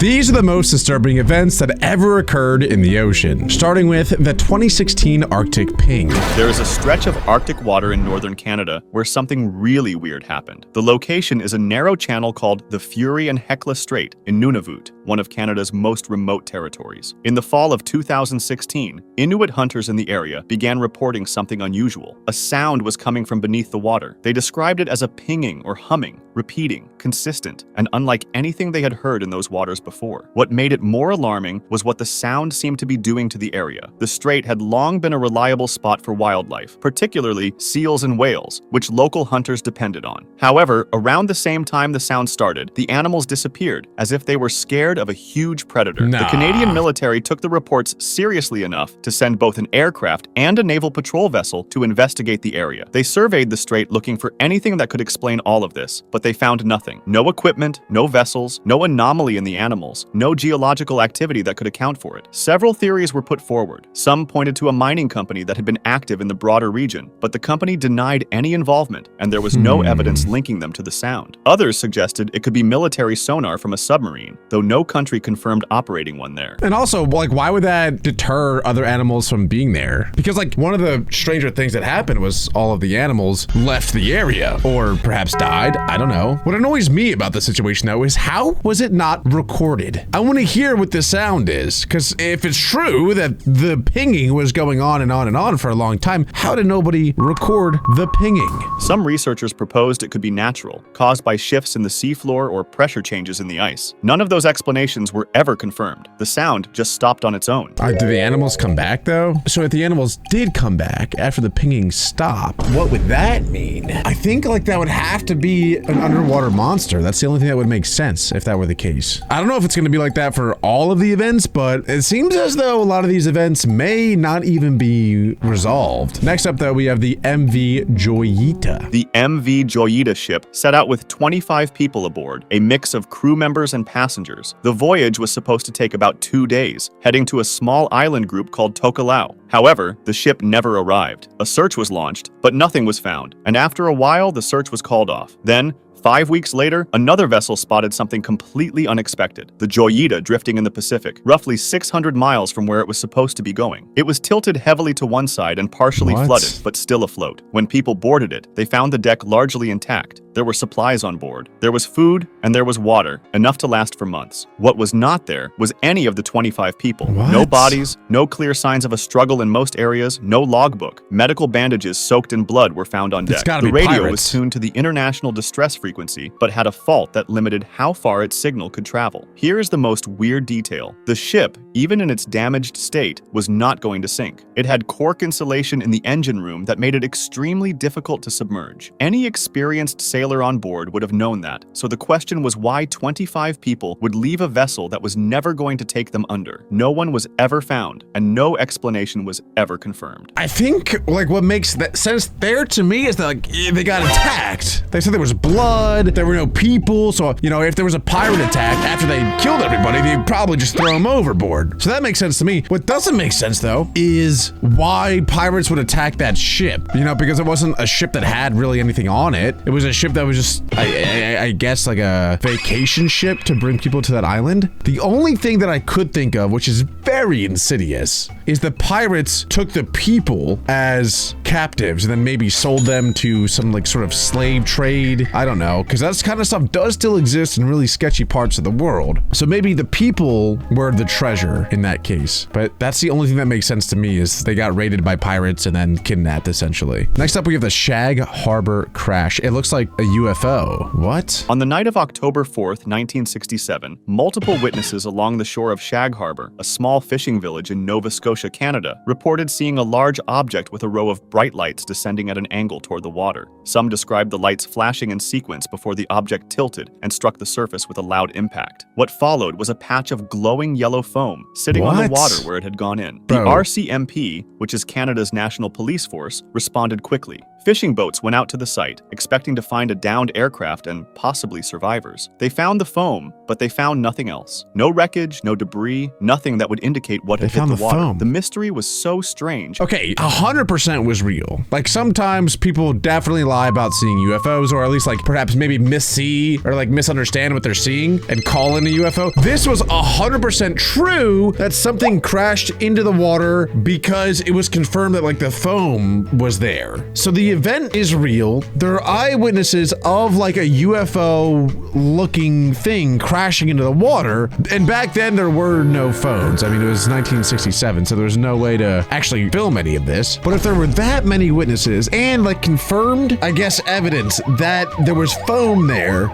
These are the most disturbing events that ever occurred in the ocean, starting with the 2016 Arctic ping. There is a stretch of Arctic water in northern Canada where something really weird happened. The location is a narrow channel called the Fury and Hecla Strait in Nunavut, one of Canada's most remote territories. In the fall of 2016, Inuit hunters in the area began reporting something unusual. A sound was coming from beneath the water. They described it as a pinging or humming, repeating, consistent, and unlike anything they had heard in those waters before. What made it more alarming was what the sound seemed to be doing to the area. The strait had long been a reliable spot for wildlife, particularly seals and whales, which local hunters depended on. However, around the same time the sound started, the animals disappeared, as if they were scared of a huge predator. Nah. The Canadian military took the reports seriously enough to send both an aircraft and a naval patrol vessel to investigate the area. They surveyed the strait looking for anything that could explain all of this, but they found nothing. No equipment, no vessels, no anomaly in the animals, no geological activity that could account for it. Several theories were put forward. Some pointed to a mining company that had been active in the broader region, but the company denied any involvement, and there was no evidence linking them to the sound. Others suggested it could be military sonar from a submarine, though no country confirmed operating one there. And also, why would that deter other animals from being there? Because, one of the stranger things that happened was all of the animals left the area, or perhaps died. I don't know. What annoys me about the situation, though, is how was it not recorded? I want to hear what the sound is, because if it's true that the pinging was going on and on and on for a long time, how did nobody record the pinging? Some researchers proposed it could be natural, caused by shifts in the seafloor or pressure changes in the ice. None of those explanations were ever confirmed. The sound just stopped on its own. Did the animals come back, though? So if the animals did come back after the pinging stopped, what would that mean? I think that would have to be an underwater monster. That's the only thing that would make sense if that were the case. I don't know if it's going to be like that for all of the events, but it seems as though a lot of these events may not even be resolved. Next up, though, we have the MV Joyita. The MV Joyita ship set out with 25 people aboard, a mix of crew members and passengers. The voyage was supposed to take about 2 days, heading to a small island group called Tokelau. However, the ship never arrived. A search was launched, but nothing was found, and after a while, the search was called off. Then, 5 weeks later, another vessel spotted something completely unexpected. The Joyita drifting in the Pacific, roughly 600 miles from where it was supposed to be going. It was tilted heavily to one side and partially flooded, but still afloat. When people boarded it, they found the deck largely intact. There were supplies on board. There was food and there was water, enough to last for months. What was not there was any of the 25 people. No bodies, no clear signs of a struggle in most areas, no logbook. Medical bandages soaked in blood were found on deck. The radio was tuned to the international distress frequency, but had a fault that limited how far its signal could travel. Here is the most weird detail. The ship, even in its damaged state, was not going to sink. It had cork insulation in the engine room that made it extremely difficult to submerge. Any experienced sailor on board would have known that, so the question was why 25 people would leave a vessel that was never going to take them under. No one was ever found, and no explanation was ever confirmed. I think, what makes that sense there to me is that, they got attacked. They said there was blood, there were no people, so, if there was a pirate attack after they killed everybody, they'd probably just throw them overboard. So that makes sense to me. What doesn't make sense, though, is why pirates would attack that ship. Because it wasn't a ship that had really anything on it. It was a ship that was just, I guess, like a vacation ship to bring people to that island. The only thing that I could think of, which is very insidious, is the pirates took the people as captives and then maybe sold them to some sort of slave trade. I don't know, because that kind of stuff does still exist in really sketchy parts of the world. So maybe the people were the treasure in that case. But that's the only thing that makes sense to me, is they got raided by pirates and then kidnapped, essentially. Next up, we have the Shag Harbor crash. It looks like a UFO. What? On the night of October 4th, 1967, multiple witnesses along the shore of Shag Harbor, a small fishing village in Nova Scotia, Canada, reported seeing a large object with a row of bright lights descending at an angle toward the water. Some described the lights flashing in sequence before the object tilted and struck the surface with a loud impact. What followed was a patch of glowing yellow foam sitting on the water where it had gone in. The RCMP, which is Canada's national police force, responded quickly. Fishing boats went out to the site, expecting to find a downed aircraft and possibly survivors. They found the foam, but they found nothing else. No wreckage, no debris, nothing that would indicate what had hit the water. Foam. The mystery was so strange. Okay, 100% was real. Like, sometimes people definitely lie about seeing UFOs, or at least like perhaps maybe missee or like misunderstand what they're seeing and call in a UFO. This was 100% true that something crashed into the water because it was confirmed that like the foam was there. So the event is real. There are eyewitnesses of like a UFO looking thing crashing into the water. And back then there were no phones. I mean, it was 1967, so there was no way to actually film any of this. But if there were that many witnesses and like confirmed, I guess, evidence that there was foam there,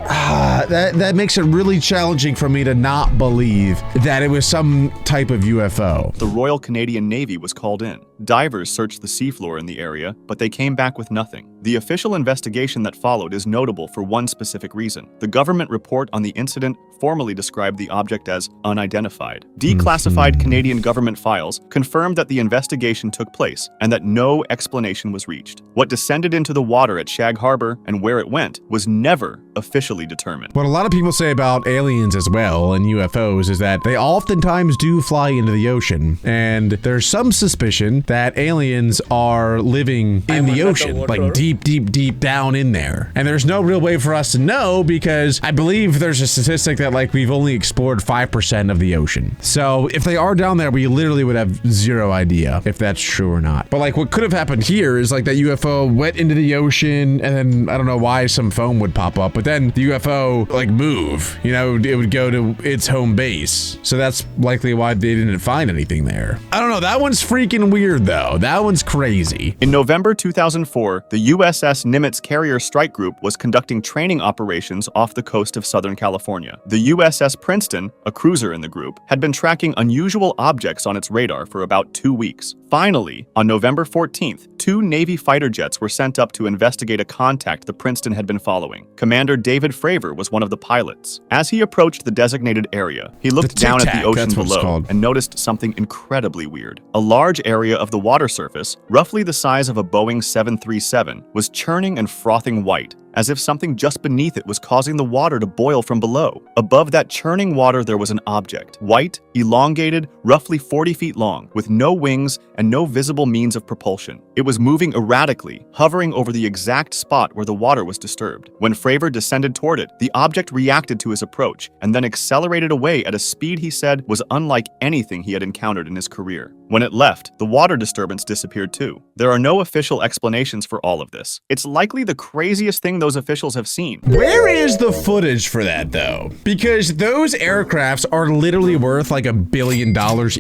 that makes it really challenging for me to not believe that it was some type of UFO. The Royal Canadian Navy was called in. Divers searched the seafloor in the area, but they came back with nothing. The official investigation that followed is notable for one specific reason. The government report on the incident formally described the object as unidentified. Declassified Canadian government files confirmed that the investigation took place and that no explanation was reached. What descended into the water at Shag Harbor and where it went was never officially determined. What a lot of people say about aliens as well and UFOs is that they oftentimes do fly into the ocean, and there's some suspicion that aliens are living in the ocean, like deep down in there. And there's no real way for us to know because I believe there's a statistic that like we've only explored 5% of the ocean. So if they are down there, we literally would have zero idea if that's true or not. But like what could have happened here is like that UFO went into the ocean, and then I don't know why some foam would pop up, but then the UFO like move, you know, it would go to its home base. So that's likely why they didn't find anything there. I don't know, that one's freaking weird though. That one's crazy. In November 2004, the USS Nimitz Carrier Strike Group was conducting training operations off the coast of Southern California. The USS Princeton, a cruiser in the group, had been tracking unusual objects on its radar for about 2 weeks. Finally, on November 14th, 2 Navy fighter jets were sent up to investigate a contact the Princeton had been following. Commander David Fravor was one of the pilots. As he approached the designated area, he looked down at the ocean below and noticed something incredibly weird. A large area of the water surface, roughly the size of a Boeing 737, was churning and frothing white, as if something just beneath it was causing the water to boil from below. Above that churning water there was an object, white, elongated, roughly 40 feet long, with no wings and no visible means of propulsion. It was moving erratically, hovering over the exact spot where the water was disturbed. When Fravor descended toward it, the object reacted to his approach and then accelerated away at a speed he said was unlike anything he had encountered in his career. When it left, the water disturbance disappeared too. There are no official explanations for all of this. It's likely the craziest thing those officials have seen. Where is the footage for that though? Because those aircrafts are literally worth like $1 billion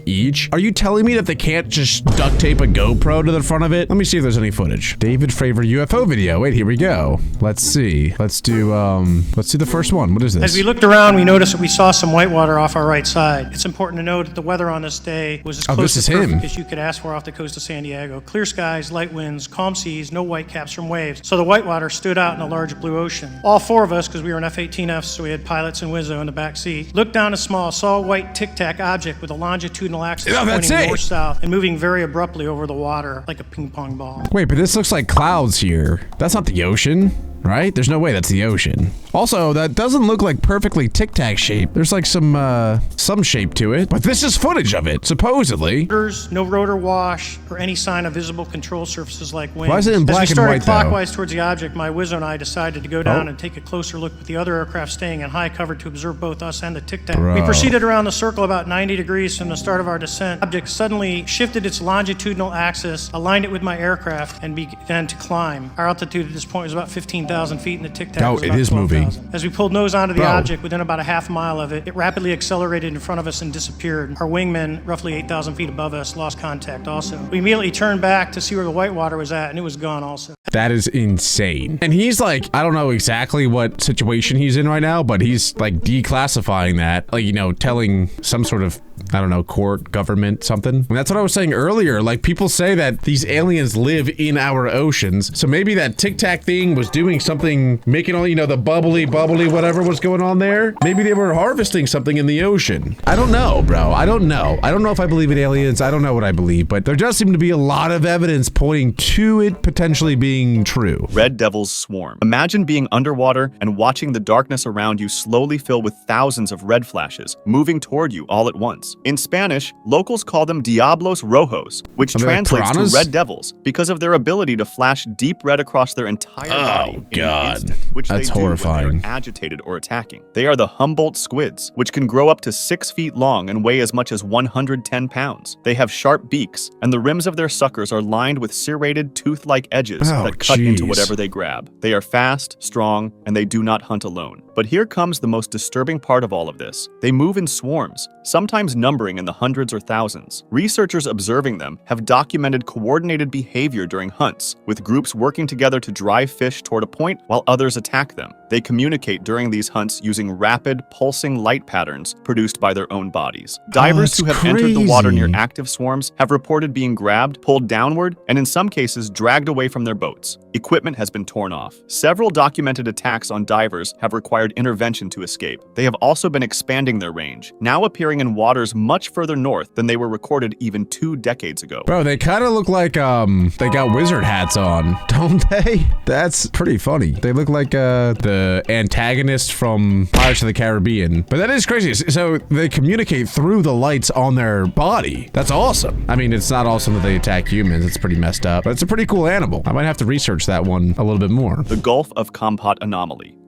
each. Are you telling me that they can't just duct tape a GoPro to the front of it? Let me see if there's any footage. David Fravor UFO video. Wait, here we go. Let's see. Let's do the first one. What is this? As we looked around, we noticed that we saw some whitewater off our right side. It's important to note that the weather on this day was as close to perfect as you could ask for off the coast of San Diego. Clear skies, light winds, calm seas, no whitecaps from waves. So the whitewater stood out in a large blue ocean. All 4 of us, because we were in F-18Fs, so we had pilots and Wizzo in the back seat, looked down a small, saw a white tic-tac object with a longitudinal axis pointing north-south and moving very abruptly over the water like a ping-pong ball. Wait, but this looks like clouds here. That's not the ocean, right? There's no way that's the ocean. Also, that doesn't look like perfectly tic-tac shape. There's like some shape to it, but this is footage of it, supposedly. No rotor wash or any sign of visible control surfaces like wings. Why is it in black and white, though? As we started clockwise towards the object, my Wizzo and I decided to go down and take a closer look with the other aircraft staying in high cover to observe both us and the tic-tac. We proceeded around the circle about 90 degrees from the start of our descent. The object suddenly shifted its longitudinal axis, aligned it with my aircraft, and began to climb. Our altitude at this point was about 15,000 feet, and the tic-tac was about 12,000. As we pulled nose onto the object, within about a half mile of it, it rapidly accelerated in front of us and disappeared. Our wingmen, roughly 8,000 feet above us, lost contact also. We immediately turned back to see where the whitewater was at, and it was gone also. That is insane. And he's like, I don't know exactly what situation he's in right now, but he's like declassifying that, like, you know, telling some sort of I don't know, court, government, something. And that's what I was saying earlier. Like, people say that these aliens live in our oceans. So maybe that Tic Tac thing was doing something, making all, you know, the bubbly, whatever was going on there. Maybe they were harvesting something in the ocean. I don't know, bro. I don't know. I don't know if I believe in aliens. I don't know what I believe, but there does seem to be a lot of evidence pointing to it potentially being true. Red devils swarm. Imagine being underwater and watching the darkness around you slowly fill with thousands of red flashes, moving toward you all at once. In Spanish, locals call them Diablos Rojos, which translates to red devils because of their ability to flash deep red across their entire body in an instant, which That's they do horrifying. when they're agitated or attacking. They are the Humboldt squids, which can grow up to 6 feet long and weigh as much as 110 pounds. They have sharp beaks, and the rims of their suckers are lined with serrated, tooth-like edges that cut into whatever they grab. They are fast, strong, and they do not hunt alone. But here comes the most disturbing part of all of this. They move in swarms, sometimes numbering in the hundreds or thousands. Researchers observing them have documented coordinated behavior during hunts, with groups working together to drive fish toward a point while others attack them. They communicate during these hunts using rapid, pulsing light patterns produced by their own bodies. Divers who have entered the water near active swarms have reported being grabbed, pulled downward, and in some cases dragged away from their boats. Equipment has been torn off. Several documented attacks on divers have required intervention to escape. They have also been expanding their range, now appearing in waters much further north than they were recorded even 2 decades ago. Bro, they kind of look like, they got wizard hats on, don't they? That's pretty funny. They look like, the antagonist from Pirates of the Caribbean. But that is crazy. So they communicate through the lights on their body. That's awesome. I mean, it's not awesome that they attack humans. It's pretty messed up, but it's a pretty cool animal. I might have to research that one a little bit more. The Gulf of Khambhat anomaly.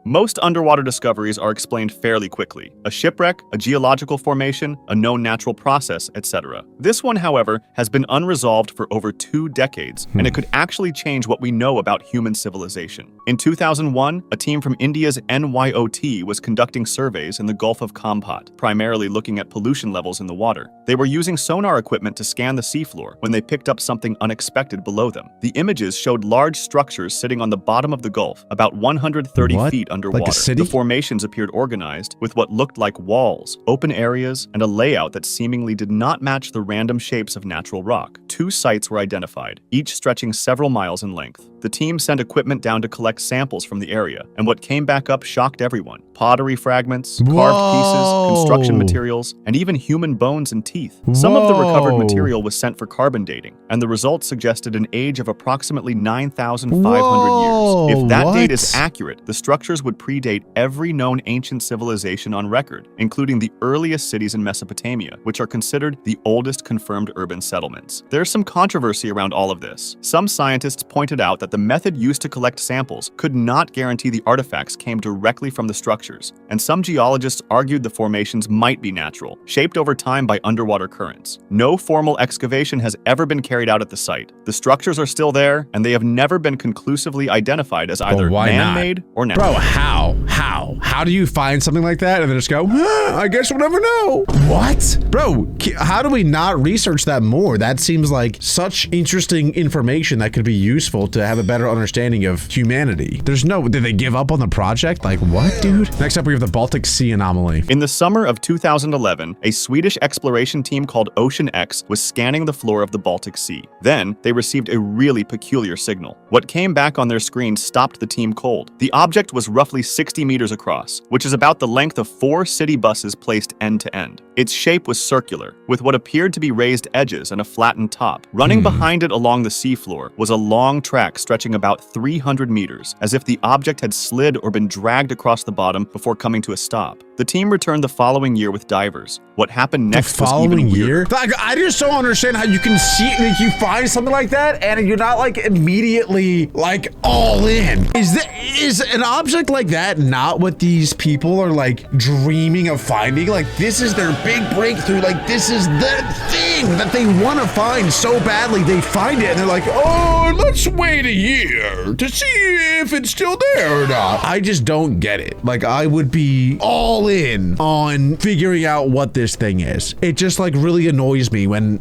Most underwater discoveries are explained fairly quickly. A shipwreck, a geological formation, a known natural process, etc. This one, however, has been unresolved for over 2 decades, and it could actually change what we know about human civilization. In 2001, a team from India's NYOT was conducting surveys in the Gulf of Khambhat, primarily looking at pollution levels in the water. They were using sonar equipment to scan the seafloor when they picked up something unexpected below them. The images showed large structures sitting on the bottom of the Gulf, about 130 feet underwater. Like a city? The formations appeared organized with what looked like walls, open areas, and a layout that seemingly did not match the random shapes of natural rock. 2 sites were identified, each stretching several miles in length. The team sent equipment down to collect samples from the area, and what came back up shocked everyone. Pottery fragments, carved pieces, construction materials, and even human bones and teeth. Some of the recovered material was sent for carbon dating, and the results suggested an age of approximately 9,500 years. If that date is accurate, the structures would predate every known ancient civilization on record, including the earliest cities in Mesopotamia, which are considered the oldest confirmed urban settlements. There's some controversy around all of this. Some scientists pointed out that the method used to collect samples could not guarantee the artifacts came directly from the structures, and some geologists argued the formations might be natural, shaped over time by underwater currents. No formal excavation has ever been carried out at the site. The structures are still there, and they have never been conclusively identified as either man-made or natural. Bro, how do you find something like that and then just go, I guess we'll never know? What? Bro, how do we not research that more? That seems like such interesting information that could be useful to have a better understanding of humanity. Did they give up on the project? Like, what, dude? Next up, we have the Baltic Sea anomaly. In the summer of 2011, a Swedish exploration team called Ocean X was scanning the floor of the Baltic Sea. Then, they received a really peculiar signal. What came back on their screen stopped the team cold. The object was roughly 60 meters across, which is about the length of 4 city buses placed end to end. Its shape was circular, with what appeared to be raised edges and a flattened top. Running behind it along the seafloor was a long track stretching about 300 meters, as if the object had slid or been dragged across the bottom before coming to a stop. The team returned the following year with divers. What happened next was even weirder. Like, I just don't understand how you can see, like, you find something like that and you're not like immediately like all in. Is an object like that not what these people are like dreaming of finding? Like, this is their big breakthrough. Like, this is the thing that they want to find so badly. They find it and they're like, oh, let's wait a year to see if it's still there or not. I just don't get it. Like, I would be all in on figuring out what this thing is. It just like really annoys me when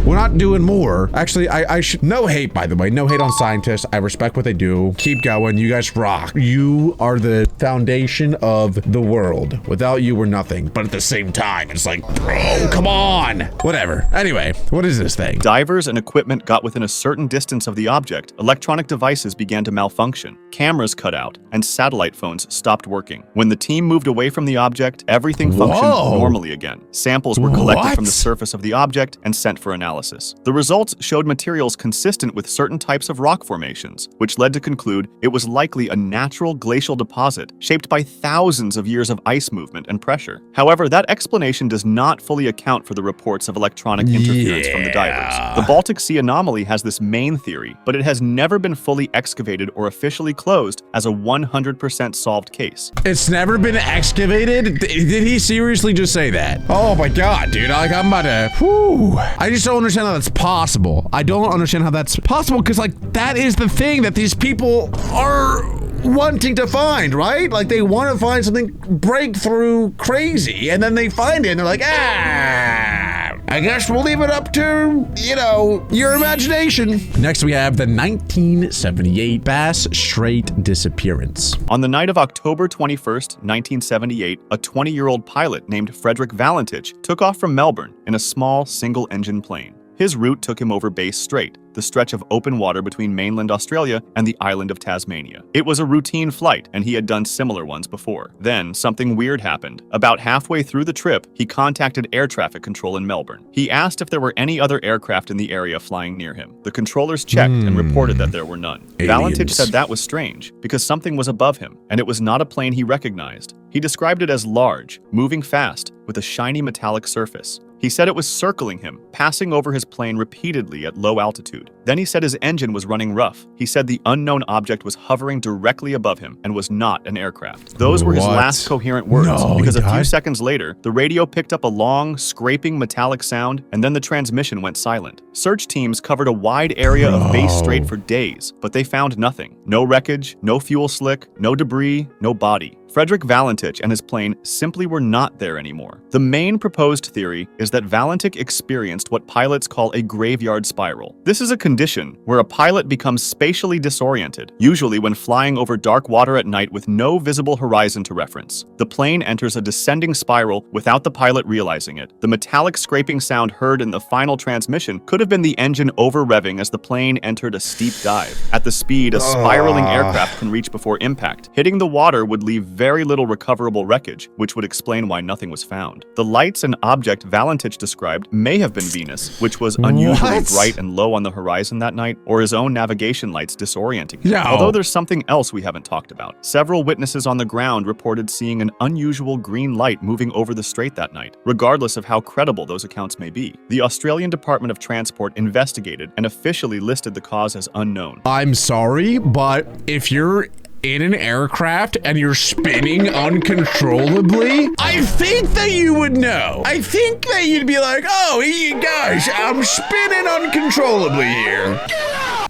we're not doing more. Actually, I should, no hate, by the way, no hate on scientists. I respect what they do. Keep going. You guys rock. You are the foundation of the world. Without you, we're nothing. But at the same time, it's like, bro, come on. Whatever. Anyway, what is this thing? Divers and equipment got within a certain distance of the object, electronic devices began to malfunction, cameras cut out, and satellite phones stopped working. When the team moved away from the object, everything functioned normally again. Samples were collected from the surface of the object and sent for analysis. The results showed materials consistent with certain types of rock formations, which led to conclude it was likely a natural glacial deposit shaped by thousands of years of ice movement and pressure. However, that explanation does not fully account for the reports of electronic interference from the divers. The Baltic Sea anomaly has this main theory, but it has never been fully excavated or officially closed as a 100% solved case. It's never been excavated? Did he seriously just say that? Oh my god, dude. Like, I'm about to... Whew. I just don't understand how that's possible. I don't understand how that's possible because, like, that is the thing that these people are wanting to find, right? Like, they want to find something breakthrough crazy, and then they find it, and they're like, I guess we'll leave it up to, you know, your imagination. Next, we have the 1978 Bass Strait disappearance. On the night of October 21st, 1978, a 20-year-old pilot named Frederick Valentich took off from Melbourne in a small single-engine plane. His route took him over Bass Strait, the stretch of open water between mainland Australia and the island of Tasmania. It was a routine flight, and he had done similar ones before. Then, something weird happened. About halfway through the trip, he contacted air traffic control in Melbourne. He asked if there were any other aircraft in the area flying near him. The controllers checked and reported that there were none. Valentich said that was strange, because something was above him, and it was not a plane he recognized. He described it as large, moving fast, with a shiny metallic surface. He said it was circling him, passing over his plane repeatedly at low altitude. Then he said his engine was running rough. He said the unknown object was hovering directly above him and was not an aircraft. Those were his last coherent words, because a few seconds later, the radio picked up a long, scraping metallic sound, and then the transmission went silent. Search teams covered a wide area of Bass Strait for days, but they found nothing. No wreckage, no fuel slick, no debris, no body. Frederick Valentich and his plane simply were not there anymore. The main proposed theory is that Valentich experienced what pilots call a graveyard spiral. This is a condition where a pilot becomes spatially disoriented, usually when flying over dark water at night with no visible horizon to reference. The plane enters a descending spiral without the pilot realizing it. The metallic scraping sound heard in the final transmission could have been the engine over-revving as the plane entered a steep dive. At the speed a spiraling aircraft can reach before impact, hitting the water would leave very little recoverable wreckage, which would explain why nothing was found. The lights and object Valentich described may have been Venus, which was unusually bright and low on the horizon that night, or his own navigation lights disorienting him. Although there's something else we haven't talked about. Several witnesses on the ground reported seeing an unusual green light moving over the strait that night, regardless of how credible those accounts may be. The Australian Department of Transport investigated and officially listed the cause as unknown. I'm sorry, but if you're in an aircraft and you're spinning uncontrollably, I think that you would know. I think that you'd be like, oh, gosh, I'm spinning uncontrollably here.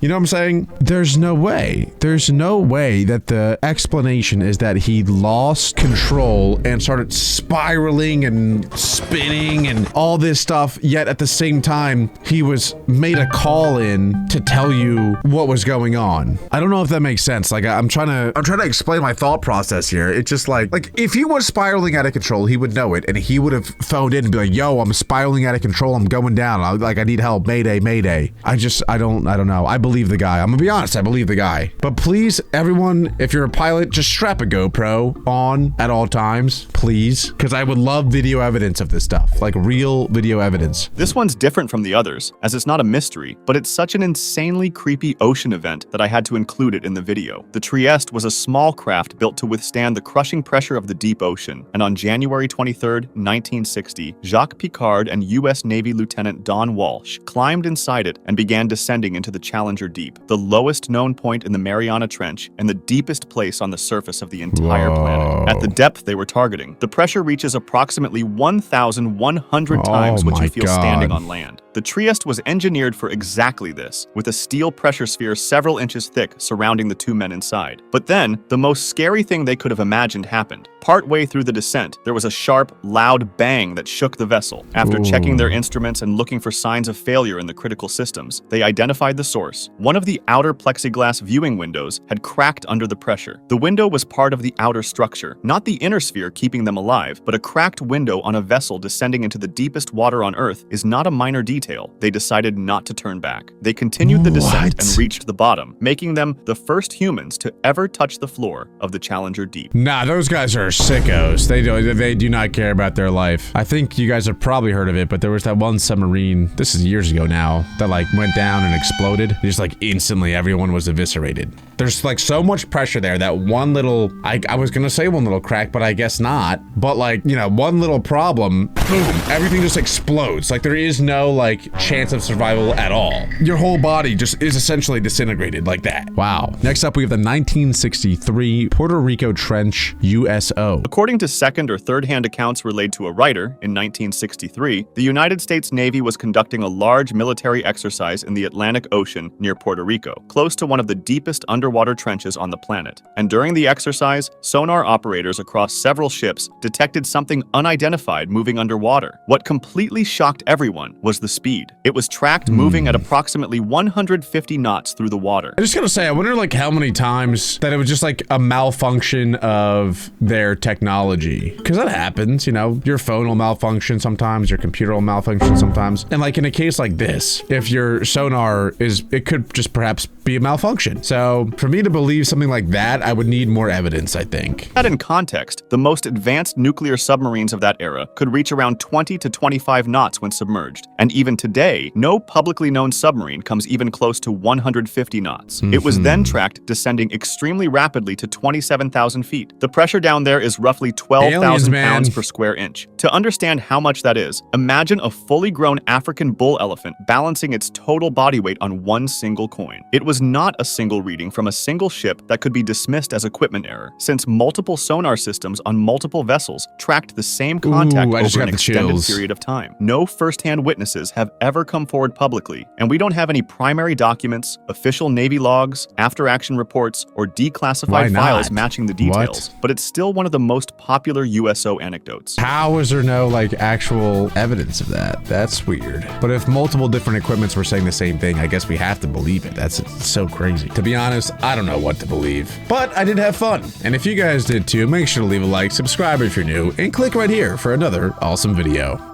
You know what I'm saying? There's no way. There's no way that the explanation is that he lost control and started spiraling and spinning and all this stuff, yet at the same time, he was made a call in to tell you what was going on. I don't know if that makes sense. Like, I'm trying to explain my thought process here. It's just like if he was spiraling out of control, he would know it, and he would have phoned in and be like, yo, I'm spiraling out of control. I'm going down. I need help. Mayday, mayday. I don't know. I believe the guy. I'm gonna be honest. I believe the guy. But please, everyone, if you're a pilot, just strap a GoPro on at all times, please, because I would love video evidence of this stuff, like real video evidence. This one's different from the others, as it's not a mystery, but it's such an insanely creepy ocean event that I had to include it in the video. The Trieste was a small craft built to withstand the crushing pressure of the deep ocean, and on January 23, 1960, Jacques Piccard and U.S. Navy Lieutenant Don Walsh climbed inside it and began descending into the Challenger Deep, the lowest known point in the Mariana Trench and the deepest place on the surface of the entire planet. At the depth they were targeting, the pressure reaches approximately 1,100 times what you feel standing on land. The Trieste was engineered for exactly this, with a steel pressure sphere several inches thick surrounding the two men inside. But then, the most scary thing they could have imagined happened. Partway through the descent, there was a sharp, loud bang that shook the vessel. After checking their instruments and looking for signs of failure in the critical systems, they identified the source, One of the outer plexiglass viewing windows had cracked under the pressure. The window was part of the outer structure, not the inner sphere keeping them alive, but a cracked window on a vessel descending into the deepest water on Earth is not a minor detail. They decided not to turn back. They continued the descent and reached the bottom, making them the first humans to ever touch the floor of the Challenger Deep. Nah, those guys are sickos. They do not care about their life. I think you guys have probably heard of it, but there was that one submarine, this is years ago now, that like went down and exploded. Just like instantly everyone was eviscerated. There's like so much pressure there that one little, I was gonna say one little crack, but I guess not. But like, you know, one little problem, boom, everything just explodes. Like there is no like chance of survival at all. Your whole body just is essentially disintegrated like that. Wow. Next up, we have the 1963 Puerto Rico Trench USO. According to second or third-hand accounts relayed to a writer, in 1963, the United States Navy was conducting a large military exercise in the Atlantic Ocean near Puerto Rico, close to one of the deepest underwater trenches on the planet. And during the exercise, sonar operators across several ships detected something unidentified moving underwater. What completely shocked everyone was the speed. It was tracked moving at approximately 150 knots through the water. I just gotta say, I wonder like how many times that it was just like a malfunction of their technology. Because that happens, you know, your phone will malfunction sometimes, your computer will malfunction sometimes. And like in a case like this, if your sonar it could just perhaps be a malfunction. So for me to believe something like that, I would need more evidence, I think. That in context, the most advanced nuclear submarines of that era could reach around 20 to 25 knots when submerged. And even today, no publicly known submarine comes even close to 150 knots. It was then tracked descending extremely rapidly to 27,000 feet. The pressure down there is roughly 12,000 pounds per square inch. To understand how much that is, imagine a fully grown African bull elephant balancing its total body weight on one single coin. It was not a single reading from a single ship that could be dismissed as equipment error, since multiple sonar systems on multiple vessels tracked the same contact over an extended period of time. No first-hand witnesses have ever come forward publicly, and we don't have any primary documents, official Navy logs, after-action reports, or declassified files matching the details. But it's still one of the most popular USO anecdotes. How is there no like actual evidence of that? That's weird. But if multiple different equipments were saying the same thing, I guess we have to believe it. That's so crazy. To be honest, I don't know what to believe, but I did have fun. And if you guys did too, make sure to leave a like, subscribe if you're new, and click right here for another awesome video.